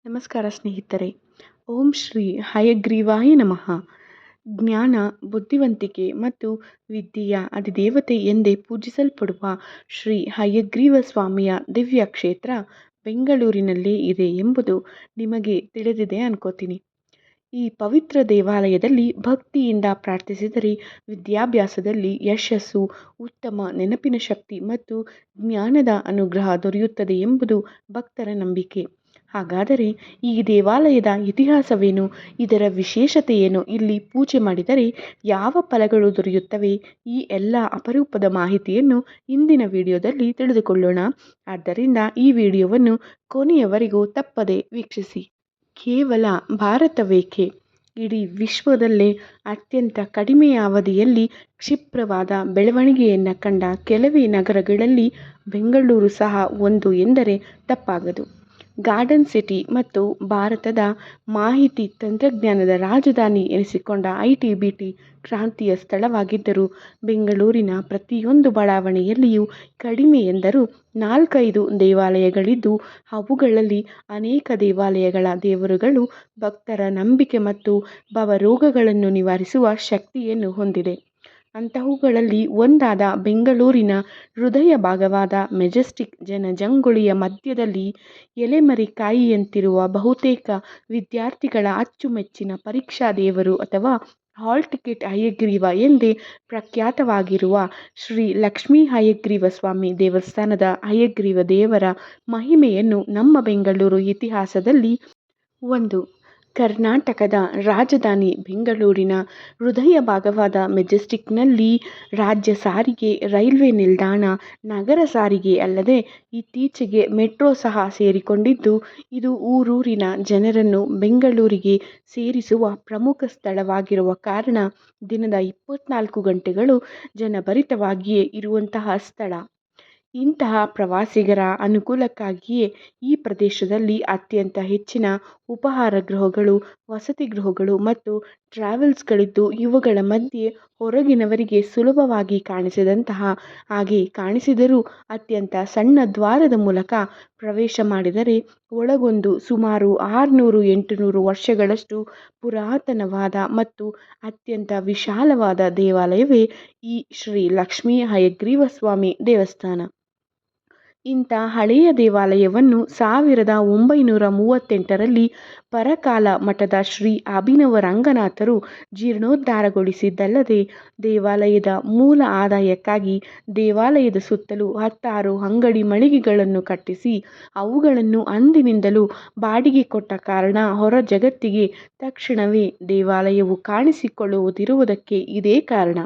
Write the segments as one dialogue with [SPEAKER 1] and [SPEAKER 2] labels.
[SPEAKER 1] ನಮಸ್ಕಾರ ಸ್ನೇಹಿತರೆ. ಓಂ ಶ್ರೀ ಹಯಗ್ರೀವಾಯ ನಮಃ. ಜ್ಞಾನ, ಬುದ್ಧಿವಂತಿಕೆ ಮತ್ತು ವಿದ್ಯೆಯ ಅಧಿದೇವತೆ ಎಂದೇ ಪೂಜಿಸಲ್ಪಡುವ ಶ್ರೀ ಹಯಗ್ರೀವ ಸ್ವಾಮಿಯ ದಿವ್ಯ ಕ್ಷೇತ್ರ ಬೆಂಗಳೂರಿನಲ್ಲೇ ಇದೆ ಎಂಬುದು ನಿಮಗೆ ತಿಳಿದಿದೆ ಅನ್ಕೋತೀನಿ. ಈ ಪವಿತ್ರ ದೇವಾಲಯದಲ್ಲಿ ಭಕ್ತಿಯಿಂದ ಪ್ರಾರ್ಥಿಸಿದರೆ ವಿದ್ಯಾಭ್ಯಾಸದಲ್ಲಿ ಯಶಸ್ಸು, ಉತ್ತಮ ನೆನಪಿನ ಶಕ್ತಿ ಮತ್ತು ಜ್ಞಾನದ ಅನುಗ್ರಹ ದೊರೆಯುತ್ತದೆ ಎಂಬುದು ಭಕ್ತರ ನಂಬಿಕೆ. ಹಾಗಾದರೆ ಈ ದೇವಾಲಯದ ಇತಿಹಾಸವೇನು, ಇದರ ವಿಶೇಷತೆ ಏನು, ಇಲ್ಲಿ ಪೂಜೆ ಮಾಡಿದರೆ ಯಾವ ಫಲಗಳು ದೊರೆಯುತ್ತವೆ, ಈ ಎಲ್ಲ ಅಪರೂಪದ ಮಾಹಿತಿಯನ್ನು ಇಂದಿನ ವಿಡಿಯೋದಲ್ಲಿ ತಿಳಿದುಕೊಳ್ಳೋಣ. ಆದ್ದರಿಂದ ಈ ವಿಡಿಯೋವನ್ನು ಕೊನೆಯವರೆಗೂ ತಪ್ಪದೆ ವೀಕ್ಷಿಸಿ. ಕೇವಲ ಭಾರತವೇಕೆ, ಇಡೀ ವಿಶ್ವದಲ್ಲೇ ಅತ್ಯಂತ ಕಡಿಮೆ ಅವಧಿಯಲ್ಲಿ ಕ್ಷಿಪ್ರವಾದ ಬೆಳವಣಿಗೆಯನ್ನು ಕಂಡ ಕೆಲವೇ ನಗರಗಳಲ್ಲಿ ಬೆಂಗಳೂರು ಸಹ ಒಂದು ಎಂದರೆ ತಪ್ಪಾಗದು. ಗಾರ್ಡನ್ ಸಿಟಿ ಮತ್ತು ಭಾರತದ ಮಾಹಿತಿ ತಂತ್ರಜ್ಞಾನದ ರಾಜಧಾನಿ ಎನಿಸಿಕೊಂಡ ಐಟಿ-ಬಿಟಿ ಕ್ರಾಂತಿಯ ಸ್ಥಳವಾಗಿದ್ದರೂ ಬೆಂಗಳೂರಿನ ಪ್ರತಿಯೊಂದು ಬಡಾವಣೆಯಲ್ಲಿಯೂ ಕಡಿಮೆ ಎಂದರೂ 4-5 ದೇವಾಲಯಗಳಿದ್ದು, ಅವುಗಳಲ್ಲಿ ಅನೇಕ ದೇವಾಲಯಗಳ ದೇವರುಗಳು ಭಕ್ತರ ನಂಬಿಕೆ ಮತ್ತು ಭವರೋಗಗಳನ್ನು ನಿವಾರಿಸುವ ಶಕ್ತಿಯನ್ನು ಹೊಂದಿದೆ. ಅಂತಹವುಗಳಲ್ಲಿ ಒಂದಾದ ಬೆಂಗಳೂರಿನ ಹೃದಯ ಭಾಗವಾದ ಮೆಜೆಸ್ಟಿಕ್ ಜನಜಂಗುಳಿಯ ಮಧ್ಯದಲ್ಲಿ ಎಲೆಮರೆಕಾಯಿಯಂತಿರುವ ಬಹುತೇಕ ವಿದ್ಯಾರ್ಥಿಗಳ ಅಚ್ಚುಮೆಚ್ಚಿನ ಪರೀಕ್ಷಾ ದೇವರು ಅಥವಾ ಹಾಲ್ ಟಿಕೆಟ್ ಹಯಗ್ರೀವ ಎಂದೇ ಪ್ರಖ್ಯಾತವಾಗಿರುವ ಶ್ರೀ ಲಕ್ಷ್ಮೀ ಹಯಗ್ರೀವ ಸ್ವಾಮಿ ದೇವಸ್ಥಾನದ ಹಯಗ್ರೀವ ದೇವರ ಮಹಿಮೆಯನ್ನು ನಮ್ಮ ಬೆಂಗಳೂರು ಇತಿಹಾಸದಲ್ಲಿ ಒಂದು. ಕರ್ನಾಟಕದ ರಾಜಧಾನಿ ಬೆಂಗಳೂರಿನ ಹೃದಯ ಭಾಗವಾದ ಮೆಜೆಸ್ಟಿಕ್ನಲ್ಲಿ ರಾಜ್ಯ ಸಾರಿಗೆ, ರೈಲ್ವೆ ನಿಲ್ದಾಣ, ನಗರ ಸಾರಿಗೆ ಅಲ್ಲದೆ ಇತ್ತೀಚೆಗೆ ಮೆಟ್ರೋ ಸಹ ಸೇರಿಕೊಂಡಿದ್ದು, ಇದು ಊರೂರಿನ ಜನರನ್ನು ಬೆಂಗಳೂರಿಗೆ ಸೇರಿಸುವ ಪ್ರಮುಖ ಸ್ಥಳವಾಗಿರುವ ಕಾರಣ ದಿನದ 24 ಗಂಟೆಗಳು ಜನಭರಿತವಾಗಿಯೇ ಇರುವಂತಹ ಸ್ಥಳ. ಇಂತಹ ಪ್ರವಾಸಿಗರ ಅನುಕೂಲಕ್ಕಾಗಿಯೇ ಈ ಪ್ರದೇಶದಲ್ಲಿ ಅತ್ಯಂತ ಹೆಚ್ಚಿನ ಉಪಹಾರ ಗೃಹಗಳು, ವಸತಿ ಗೃಹಗಳು ಮತ್ತು ಟ್ರಾವೆಲ್ಸ್ಗಳಿದ್ದು, ಇವುಗಳ ಮಧ್ಯೆ ಹೊರಗಿನವರಿಗೆ ಸುಲಭವಾಗಿ ಕಾಣಿಸದಂತಹ, ಹಾಗೆ ಕಾಣಿಸಿದರೂ ಅತ್ಯಂತ ಸಣ್ಣ ದ್ವಾರದ ಮೂಲಕ ಪ್ರವೇಶ ಮಾಡಿದರೆ ಒಳಗೊಂದು ಸುಮಾರು 600-800 ವರ್ಷಗಳಷ್ಟು ಪುರಾತನವಾದ ಮತ್ತು ಅತ್ಯಂತ ವಿಶಾಲವಾದ ದೇವಾಲಯವೇ ಈ ಶ್ರೀ ಲಕ್ಷ್ಮೀ ಹಯಗ್ರೀವ ಸ್ವಾಮಿ ದೇವಸ್ಥಾನ. ಇಂಥ ಹಳೆಯ ದೇವಾಲಯವನ್ನು 1938ರಲ್ಲಿ ಪರಕಾಲ ಮಠದ ಶ್ರೀ ಅಭಿನವ ರಂಗನಾಥರು ಜೀರ್ಣೋದ್ಧಾರಗೊಳಿಸಿದ್ದಲ್ಲದೆ, ದೇವಾಲಯದ ಮೂಲ ಆದಾಯಕ್ಕಾಗಿ ದೇವಾಲಯದ ಸುತ್ತಲೂ 16 ಅಂಗಡಿ ಮಳಿಗೆಗಳನ್ನು ಕಟ್ಟಿಸಿ ಅವುಗಳನ್ನು ಅಂದಿನಿಂದಲೂ ಬಾಡಿಗೆ ಕೊಟ್ಟ ಕಾರಣ ಹೊರ ಜಗತ್ತಿಗೆ ತಕ್ಷಣವೇ ದೇವಾಲಯವು ಕಾಣಿಸಿಕೊಳ್ಳದಿರುವುದಕ್ಕೆ ಇದೇ ಕಾರಣ.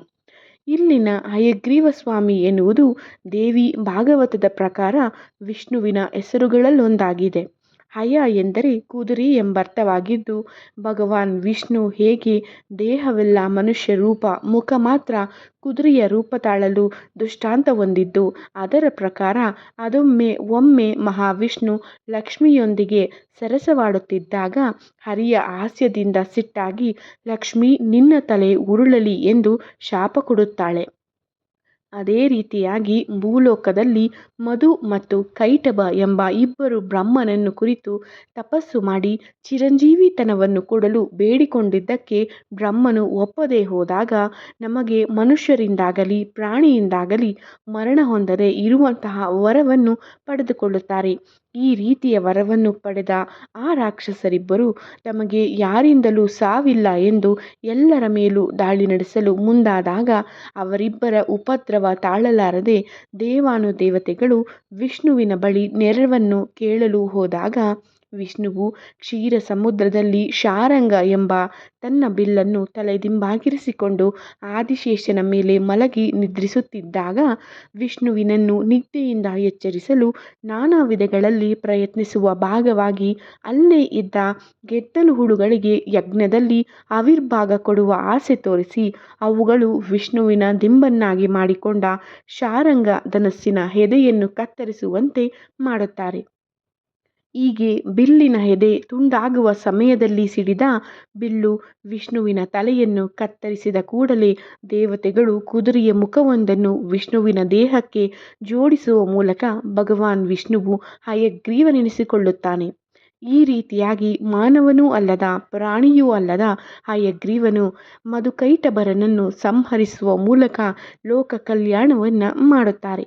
[SPEAKER 1] ಇಲ್ಲಿನ ಹಯಗ್ರೀವ ಸ್ವಾಮಿ ಎನ್ನುವುದು ದೇವಿ ಭಾಗವತದ ಪ್ರಕಾರ ವಿಷ್ಣುವಿನ ಹೆಸರುಗಳಲ್ಲೊಂದಾಗಿದೆ. ಹಯ ಎಂದರೆ ಕುದುರೆ ಎಂಬರ್ಥವಾಗಿದ್ದು, ಭಗವಾನ್ ವಿಷ್ಣು ಹೇಗೆ ದೇಹವೆಲ್ಲ ಮನುಷ್ಯ ರೂಪ, ಮುಖ ಮಾತ್ರ ಕುದುರೆಯ ರೂಪ ತಾಳಲು ದೃಷ್ಟಾಂತ ಹೊಂದಿದ್ದು, ಅದರ ಪ್ರಕಾರ ಒಮ್ಮೆ ಮಹಾವಿಷ್ಣು ಲಕ್ಷ್ಮಿಯೊಂದಿಗೆ ಸರಸವಾಡುತ್ತಿದ್ದಾಗ ಹರಿಯ ಹಾಸ್ಯದಿಂದ ಸಿಟ್ಟಾಗಿ ಲಕ್ಷ್ಮೀ ನಿನ್ನ ತಲೆ ಉರುಳಲಿ ಎಂದು ಶಾಪ ಕೊಡುತ್ತಾಳೆ. ಅದೇ ರೀತಿಯಾಗಿ ಭೂಲೋಕದಲ್ಲಿ ಮಧು ಮತ್ತು ಕೈಟಭ ಎಂಬ ಇಬ್ಬರು ಬ್ರಹ್ಮನನ್ನು ಕುರಿತು ತಪಸ್ಸು ಮಾಡಿ ಚಿರಂಜೀವಿತನವನ್ನು ಕೊಡಲು ಬೇಡಿಕೊಂಡಿದ್ದಕ್ಕೆ ಬ್ರಹ್ಮನು ಒಪ್ಪದೆ ಹೋದಾಗ ನಮಗೆ ಮನುಷ್ಯರಿಂದಾಗಲಿ ಪ್ರಾಣಿಯಿಂದಾಗಲಿ ಮರಣ ಹೊಂದದೆ ಇರುವಂತಹ ವರವನ್ನು ಪಡೆದುಕೊಳ್ಳುತ್ತಾರೆ. ಈ ರೀತಿಯ ವರವನ್ನು ಪಡೆದ ಆ ರಾಕ್ಷಸರಿಬ್ಬರು ತಮಗೆ ಯಾರಿಂದಲೂ ಸಾವಿಲ್ಲ ಎಂದು ಎಲ್ಲರ ಮೇಲೂ ದಾಳಿ ನಡೆಸಲು ಮುಂದಾದಾಗ ಅವರಿಬ್ಬರ ಉಪದ್ರವ ತಾಳಲಾರದೆ ದೇವಾನುದೇವತೆಗಳು ವಿಷ್ಣುವಿನ ಬಳಿ ನೆರವನ್ನು ಕೇಳಲು ಹೋದಾಗ ವಿಷ್ಣುವು ಕ್ಷೀರ ಸಮುದ್ರದಲ್ಲಿ ಶಾರಂಗ ಎಂಬ ತನ್ನ ಬಿಲ್ಲನ್ನು ತಲೆದಿಂಬಾಗಿರಿಸಿಕೊಂಡು ಆದಿಶೇಷನ ಮೇಲೆ ಮಲಗಿ ನಿದ್ರಿಸುತ್ತಿದ್ದಾಗ ವಿಷ್ಣುವಿನನ್ನು ನಿದ್ದೆಯಿಂದ ಎಚ್ಚರಿಸಲು ನಾನಾ ವಿಧಗಳಲ್ಲಿ ಪ್ರಯತ್ನಿಸುವ ಭಾಗವಾಗಿ ಅಲ್ಲೇ ಇದ್ದ ಗೆದ್ದಲು ಹುಳುಗಳಿಗೆ ಯಜ್ಞದಲ್ಲಿ ಆವಿರ್ಭಾಗ ಕೊಡುವ ಆಸೆ ತೋರಿಸಿ ಅವುಗಳು ವಿಷ್ಣುವಿನ ದಿಂಬನ್ನಾಗಿ ಮಾಡಿಕೊಂಡ ಶಾರಂಗ ಧನಸ್ಸಿನ ಎದೆಯನ್ನು ಕತ್ತರಿಸುವಂತೆ ಮಾಡುತ್ತಾರೆ. ಹೀಗೆ ಬಿಲ್ಲಿನ ಎದೆ ತುಂಡಾಗುವ ಸಮಯದಲ್ಲಿ ಸಿಡಿದ ಬಿಲ್ಲು ವಿಷ್ಣುವಿನ ತಲೆಯನ್ನು ಕತ್ತರಿಸಿದ ಕೂಡಲೇ ದೇವತೆಗಳು ಕುದುರೆಯ ಮುಖವೊಂದನ್ನು ವಿಷ್ಣುವಿನ ದೇಹಕ್ಕೆ ಜೋಡಿಸುವ ಮೂಲಕ ಭಗವಾನ್ ವಿಷ್ಣುವು ಹಯಗ್ರೀವನೆನಿಸಿಕೊಳ್ಳುತ್ತಾನೆ. ಈ ರೀತಿಯಾಗಿ ಮಾನವನೂ ಅಲ್ಲದ ಪ್ರಾಣಿಯೂ ಅಲ್ಲದ ಹಯಗ್ರೀವನು ಮಧುಕೈಟಭರನನ್ನು ಸಂಹರಿಸುವ ಮೂಲಕ ಲೋಕ ಕಲ್ಯಾಣವನ್ನು ಮಾಡುತ್ತಾರೆ.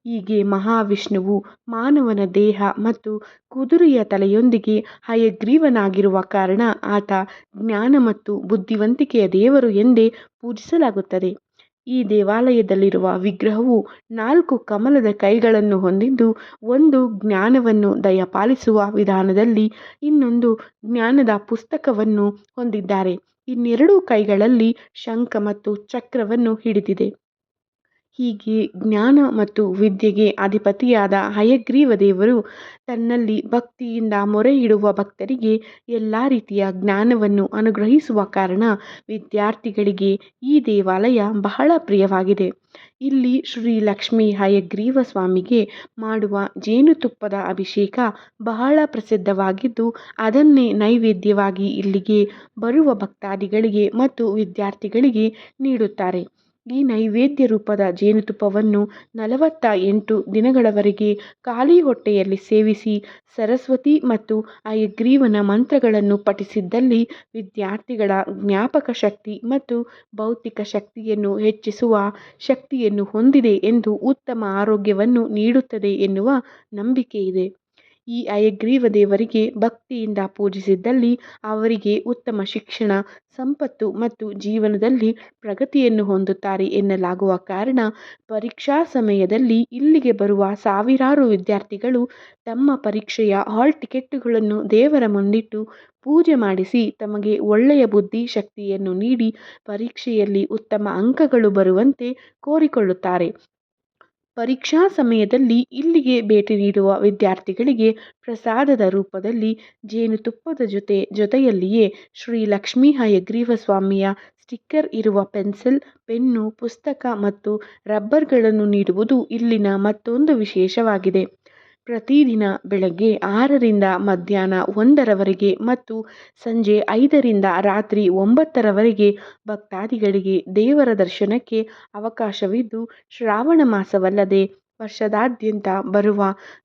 [SPEAKER 1] ಹೀಗೆ ಮಹಾವಿಷ್ಣುವು ಮಾನವನ ದೇಹ ಮತ್ತು ಕುದುರೆಯ ತಲೆಯೊಂದಿಗೆ ಹಯಗ್ರೀವನಾಗಿರುವ ಕಾರಣ ಆತ ಜ್ಞಾನ ಮತ್ತು ಬುದ್ಧಿವಂತಿಕೆಯ ದೇವರು ಎಂದೇ ಪೂಜಿಸಲಾಗುತ್ತದೆ. ಈ ದೇವಾಲಯದಲ್ಲಿರುವ ವಿಗ್ರಹವು 4 ಕಮಲದ ಕೈಗಳನ್ನು ಹೊಂದಿದ್ದು, ಒಂದು ಜ್ಞಾನವನ್ನು ದಯಪಾಲಿಸುವ ವಿಧಾನದಲ್ಲಿ ಇನ್ನೊಂದು ಜ್ಞಾನದ ಪುಸ್ತಕವನ್ನು ಹೊಂದಿದ್ದಾರೆ. ಇನ್ನೆರಡು ಕೈಗಳಲ್ಲಿ ಶಂಖ ಮತ್ತು ಚಕ್ರವನ್ನು ಹಿಡಿದಿದೆ. ಹೀಗೆ ಜ್ಞಾನ ಮತ್ತು ವಿದ್ಯೆಗೆ ಅಧಿಪತಿಯಾದ ಹಯಗ್ರೀವ ದೇವರು ತನ್ನಲ್ಲಿ ಭಕ್ತಿಯಿಂದ ಮೊರೆಯಿಡುವ ಭಕ್ತರಿಗೆ ಎಲ್ಲ ರೀತಿಯ ಜ್ಞಾನವನ್ನು ಅನುಗ್ರಹಿಸುವ ಕಾರಣ ವಿದ್ಯಾರ್ಥಿಗಳಿಗೆ ಈ ದೇವಾಲಯ ಬಹಳ ಪ್ರಿಯವಾಗಿದೆ. ಇಲ್ಲಿ ಶ್ರೀ ಲಕ್ಷ್ಮೀ ಹಯಗ್ರೀವ ಸ್ವಾಮಿಗೆ ಮಾಡುವ ಜೇನುತುಪ್ಪದ ಅಭಿಷೇಕ ಬಹಳ ಪ್ರಸಿದ್ಧವಾಗಿದ್ದು, ಅದನ್ನೇ ನೈವೇದ್ಯವಾಗಿ ಇಲ್ಲಿಗೆ ಬರುವ ಭಕ್ತಾದಿಗಳಿಗೆ ಮತ್ತು ವಿದ್ಯಾರ್ಥಿಗಳಿಗೆ ನೀಡುತ್ತಾರೆ. ಈ ನೈವೇದ್ಯ ರೂಪದ ಜೇನುತುಪ್ಪವನ್ನು 48 ದಿನಗಳವರೆಗೆ ಖಾಲಿ ಹೊಟ್ಟೆಯಲ್ಲಿ ಸೇವಿಸಿ ಸರಸ್ವತಿ ಮತ್ತು ಹಯಗ್ರೀವನ ಮಂತ್ರಗಳನ್ನು ಪಠಿಸಿದ್ದಲ್ಲಿ ವಿದ್ಯಾರ್ಥಿಗಳ ಜ್ಞಾಪಕ ಶಕ್ತಿ ಮತ್ತು ಬೌದ್ಧಿಕ ಶಕ್ತಿಯನ್ನು ಹೆಚ್ಚಿಸುವ ಶಕ್ತಿಯನ್ನು ಹೊಂದಿದೆ ಎಂದು ಉತ್ತಮ ಆರೋಗ್ಯವನ್ನು ನೀಡುತ್ತದೆ ಎನ್ನುವ ನಂಬಿಕೆ ಇದೆ. ಈ ಹಯಗ್ರೀವ ದೇವರಿಗೆ ಭಕ್ತಿಯಿಂದ ಪೂಜಿಸಿದ್ದಲ್ಲಿ ಅವರಿಗೆ ಉತ್ತಮ ಶಿಕ್ಷಣ, ಸಂಪತ್ತು ಮತ್ತು ಜೀವನದಲ್ಲಿ ಪ್ರಗತಿಯನ್ನು ಹೊಂದುತ್ತಾರೆ ಎನ್ನಲಾಗುವ ಕಾರಣ ಪರೀಕ್ಷಾ ಸಮಯದಲ್ಲಿ ಇಲ್ಲಿಗೆ ಬರುವ ಸಾವಿರಾರು ವಿದ್ಯಾರ್ಥಿಗಳು ತಮ್ಮ ಪರೀಕ್ಷೆಯ ಹಾಲ್ ಟಿಕೆಟ್ಟುಗಳನ್ನು ದೇವರ ಮುಂದಿಟ್ಟು ಪೂಜೆ ಮಾಡಿಸಿ ತಮಗೆ ಒಳ್ಳೆಯ ಬುದ್ಧಿ ಶಕ್ತಿಯನ್ನು ನೀಡಿ ಪರೀಕ್ಷೆಯಲ್ಲಿ ಉತ್ತಮ ಅಂಕಗಳು ಬರುವಂತೆ ಕೋರಿಕೊಳ್ಳುತ್ತಾರೆ. ಪರೀಕ್ಷಾ ಸಮಯದಲ್ಲಿ ಇಲ್ಲಿಗೆ ಭೇಟಿ ನೀಡುವ ವಿದ್ಯಾರ್ಥಿಗಳಿಗೆ ಪ್ರಸಾದದ ರೂಪದಲ್ಲಿ ಜೇನುತುಪ್ಪದ ಜೊತೆಯಲ್ಲಿಯೇ ಶ್ರೀ ಲಕ್ಷ್ಮೀ ಹಯಗ್ರೀವ ಸ್ವಾಮಿಯ ಸ್ಟಿಕ್ಕರ್ ಇರುವ ಪೆನ್ಸಿಲ್, ಪೆನ್ನು, ಪುಸ್ತಕ ಮತ್ತು ರಬ್ಬರ್ಗಳನ್ನು ನೀಡುವುದು ಇಲ್ಲಿನ ಮತ್ತೊಂದು ವಿಶೇಷವಾಗಿದೆ. ಪ್ರತಿದಿನ ಬೆಳಗ್ಗೆ 6ರಿಂದ ಮಧ್ಯಾಹ್ನ 1ರವರೆಗೆ ಮತ್ತು ಸಂಜೆ 5ರಿಂದ ರಾತ್ರಿ 9ರವರೆಗೆ ಭಕ್ತಾದಿಗಳಿಗೆ ದೇವರ ದರ್ಶನಕ್ಕೆ ಅವಕಾಶವಿದ್ದು, ಶ್ರಾವಣ ಮಾಸವಲ್ಲದೆ ವರ್ಷದಾದ್ಯಂತ ಬರುವ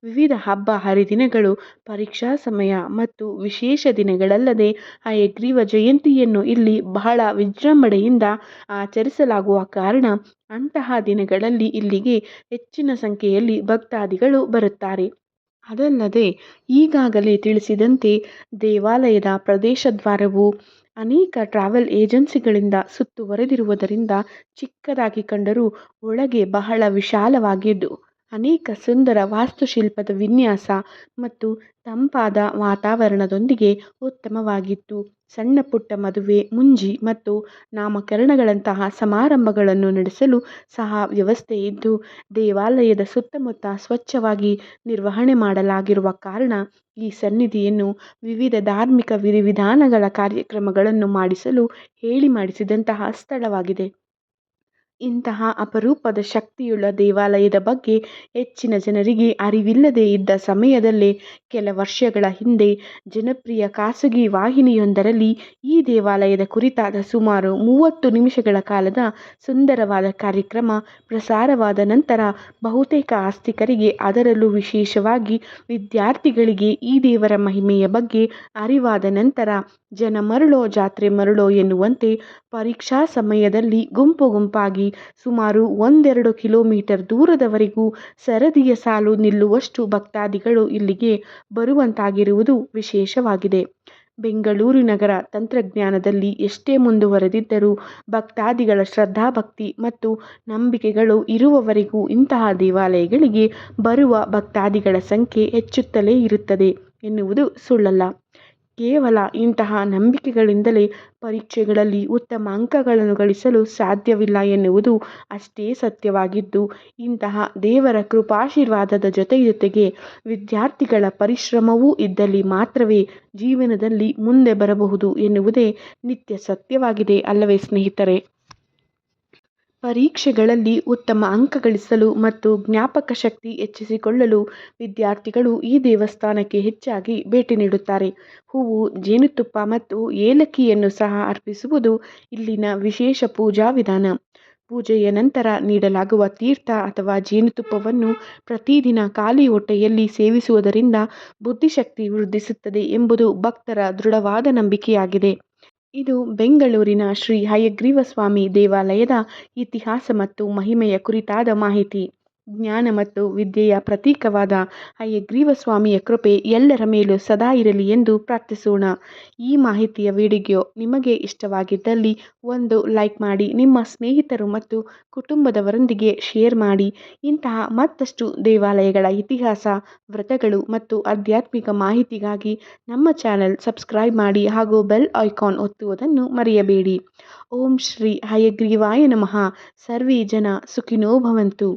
[SPEAKER 1] ವಿವಿಧ ಹಬ್ಬ ಹರಿದಿನಗಳು, ಪರೀಕ್ಷಾ ಸಮಯ ಮತ್ತು ವಿಶೇಷ ದಿನಗಳಲ್ಲದೆ ಹಯಗ್ರೀವ ಜಯಂತಿಯನ್ನು ಇಲ್ಲಿ ಬಹಳ ವಿಜೃಂಭಣೆಯಿಂದ ಆಚರಿಸಲಾಗುವ ಕಾರಣ ಅಂತಹ ದಿನಗಳಲ್ಲಿ ಇಲ್ಲಿಗೆ ಹೆಚ್ಚಿನ ಸಂಖ್ಯೆಯಲ್ಲಿ ಭಕ್ತಾದಿಗಳು ಬರುತ್ತಾರೆ. ಅದಲ್ಲದೆ ಈಗಾಗಲೇ ತಿಳಿಸಿದಂತೆ ದೇವಾಲಯದ ಪ್ರವೇಶದ್ವಾರವು ಅನೇಕ ಟ್ರಾವೆಲ್ ಏಜೆನ್ಸಿಗಳಿಂದ ಸುತ್ತುವರೆದಿರುವುದರಿಂದ ಚಿಕ್ಕದಾಗಿ ಕಂಡರೂ ಒಳಗೆ ಬಹಳ ವಿಶಾಲವಾಗಿದ್ದು, ಅನೇಕ ಸುಂದರ ವಾಸ್ತುಶಿಲ್ಪದ ವಿನ್ಯಾಸ ಮತ್ತು ತಂಪಾದ ವಾತಾವರಣದೊಂದಿಗೆ ಉತ್ತಮವಾಗಿದ್ದು, ಸಣ್ಣ ಪುಟ್ಟ ಮದುವೆ, ಮುಂಜಿ ಮತ್ತು ನಾಮಕರಣಗಳಂತಹ ಸಮಾರಂಭಗಳನ್ನು ನಡೆಸಲು ಸಹ ವ್ಯವಸ್ಥೆ ಇದ್ದು, ದೇವಾಲಯದ ಸುತ್ತಮುತ್ತ ಸ್ವಚ್ಛವಾಗಿ ನಿರ್ವಹಣೆ ಮಾಡಲಾಗಿರುವ ಕಾರಣ ಈ ಸನ್ನಿಧಿಯನ್ನು ವಿವಿಧ ಧಾರ್ಮಿಕ ವಿಧಿವಿಧಾನಗಳ ಕಾರ್ಯಕ್ರಮಗಳನ್ನು ಮಾಡಿಸಲು ಹೇಳಿ ಮಾಡಿಸಿದಂತಹ ಸ್ಥಳವಾಗಿದೆ. ಇಂತಹ ಅಪರೂಪದ ಶಕ್ತಿಯುಳ್ಳ ದೇವಾಲಯದ ಬಗ್ಗೆ ಹೆಚ್ಚಿನ ಜನರಿಗೆ ಅರಿವಿಲ್ಲದೇ ಇದ್ದ ಸಮಯದಲ್ಲೇ ಕೆಲ ವರ್ಷಗಳ ಹಿಂದೆ ಜನಪ್ರಿಯ ಖಾಸಗಿ ವಾಹಿನಿಯೊಂದರಲ್ಲಿ ಈ ದೇವಾಲಯದ ಕುರಿತಾದ ಸುಮಾರು 30 ನಿಮಿಷಗಳ ಕಾಲದ ಸುಂದರವಾದ ಕಾರ್ಯಕ್ರಮ ಪ್ರಸಾರವಾದ ನಂತರ ಬಹುತೇಕ ಆಸ್ತಿಕರಿಗೆ, ಅದರಲ್ಲೂ ವಿಶೇಷವಾಗಿ ವಿದ್ಯಾರ್ಥಿಗಳಿಗೆ ಈ ದೇವರ ಮಹಿಮೆಯ ಬಗ್ಗೆ ಅರಿವಾದ ನಂತರ ಜನ ಮರುಳೋ ಜಾತ್ರೆ ಮರುಳೋ ಎನ್ನುವಂತೆ ಪರೀಕ್ಷಾ ಸಮಯದಲ್ಲಿ ಗುಂಪು ಗುಂಪಾಗಿ ಸುಮಾರು 1-2 ಕಿಲೋಮೀಟರ್ ದೂರದವರೆಗೂ ಸರದಿಯ ಸಾಲು ನಿಲ್ಲುವಷ್ಟು ಭಕ್ತಾದಿಗಳು ಇಲ್ಲಿಗೆ ಬರುವಂತಾಗಿರುವುದು ವಿಶೇಷವಾಗಿದೆ. ಬೆಂಗಳೂರು ನಗರ ತಂತ್ರಜ್ಞಾನದಲ್ಲಿ ಎಷ್ಟೇ ಮುಂದುವರೆದಿದ್ದರೂ ಭಕ್ತಾದಿಗಳ ಶ್ರದ್ಧಾಭಕ್ತಿ ಮತ್ತು ನಂಬಿಕೆಗಳು ಇರುವವರೆಗೂ ಇಂತಹ ದೇವಾಲಯಗಳಿಗೆ ಬರುವ ಭಕ್ತಾದಿಗಳ ಸಂಖ್ಯೆ ಹೆಚ್ಚುತ್ತಲೇ ಇರುತ್ತದೆ ಎನ್ನುವುದು ಸುಳ್ಳಲ್ಲ. ಕೇವಲ ಇಂತಹ ನಂಬಿಕೆಗಳಿಂದಲೇ ಪರೀಕ್ಷೆಗಳಲ್ಲಿ ಉತ್ತಮ ಅಂಕಗಳನ್ನು ಗಳಿಸಲು ಸಾಧ್ಯವಿಲ್ಲ ಎನ್ನುವುದು ಅಷ್ಟೇ ಸತ್ಯವಾಗಿದ್ದು, ಇಂತಹ ದೇವರ ಕೃಪಾಶೀರ್ವಾದದ ಜೊತೆಗೆ ವಿದ್ಯಾರ್ಥಿಗಳ ಪರಿಶ್ರಮವೂ ಇದ್ದಲ್ಲಿ ಮಾತ್ರವೇ ಜೀವನದಲ್ಲಿ ಮುಂದೆ ಬರಬಹುದು ಎನ್ನುವುದೇ ನಿತ್ಯ ಸತ್ಯವಾಗಿದೆ ಅಲ್ಲವೇ ಸ್ನೇಹಿತರೆ? ಪರೀಕ್ಷೆಗಳಲ್ಲಿ ಉತ್ತಮ ಅಂಕ ಗಳಿಸಲು ಮತ್ತು ಜ್ಞಾಪಕ ಶಕ್ತಿ ಹೆಚ್ಚಿಸಿಕೊಳ್ಳಲು ವಿದ್ಯಾರ್ಥಿಗಳು ಈ ದೇವಸ್ಥಾನಕ್ಕೆ ಹೆಚ್ಚಾಗಿ ಭೇಟಿ ನೀಡುತ್ತಾರೆ. ಹೂವು, ಜೇನುತುಪ್ಪ ಮತ್ತು ಏಲಕ್ಕಿಯನ್ನು ಸಹ ಅರ್ಪಿಸುವುದು ಇಲ್ಲಿನ ವಿಶೇಷ ಪೂಜಾ ವಿಧಾನ. ಪೂಜೆಯ ನಂತರ ನೀಡಲಾಗುವ ತೀರ್ಥ ಅಥವಾ ಜೇನುತುಪ್ಪವನ್ನು ಪ್ರತಿದಿನ ಖಾಲಿ ಹೊಟ್ಟೆಯಲ್ಲಿ ಸೇವಿಸುವುದರಿಂದ ಬುದ್ಧಿಶಕ್ತಿ ವೃದ್ಧಿಸುತ್ತದೆ ಎಂಬುದು ಭಕ್ತರ ದೃಢವಾದ ನಂಬಿಕೆಯಾಗಿದೆ. ಇದು ಬೆಂಗಳೂರಿನ ಶ್ರೀ ಹಯಗ್ರೀವ ಸ್ವಾಮಿ ದೇವಾಲಯದ ಇತಿಹಾಸ ಮತ್ತು ಮಹಿಮೆಯ ಕುರಿತಾದ ಮಾಹಿತಿ. ಜ್ಞಾನ ಮತ್ತು ವಿದ್ಯೆಯ ಪ್ರತೀಕವಾದ ಹಯಗ್ರೀವ ಸ್ವಾಮಿಯ ಕೃಪೆ ಎಲ್ಲರ ಮೇಲೂ ಸದಾ ಇರಲಿ ಎಂದು ಪ್ರಾರ್ಥಿಸೋಣ. ಈ ಮಾಹಿತಿಯ ವಿಡಿಯೋ ನಿಮಗೆ ಇಷ್ಟವಾಗಿದ್ದಲ್ಲಿ ಒಂದು ಲೈಕ್ ಮಾಡಿ, ನಿಮ್ಮ ಸ್ನೇಹಿತರು ಮತ್ತು ಕುಟುಂಬದವರೊಂದಿಗೆ ಶೇರ್ ಮಾಡಿ. ಇಂತಹ ಮತ್ತಷ್ಟು ದೇವಾಲಯಗಳ ಇತಿಹಾಸ, ವ್ರತಗಳು ಮತ್ತು ಆಧ್ಯಾತ್ಮಿಕ ಮಾಹಿತಿಗಾಗಿ ನಮ್ಮ ಚಾನೆಲ್ ಸಬ್ಸ್ಕ್ರೈಬ್ ಮಾಡಿ ಹಾಗೂ ಬೆಲ್ ಐಕಾನ್ ಒತ್ತುವುದನ್ನು ಮರೆಯಬೇಡಿ. ಓಂ ಶ್ರೀ ಹಯಗ್ರೀವಾಯ ನಮಃ. ಸರ್ವೇ ಜನ ಸುಖಿನೋ ಭವಂತು.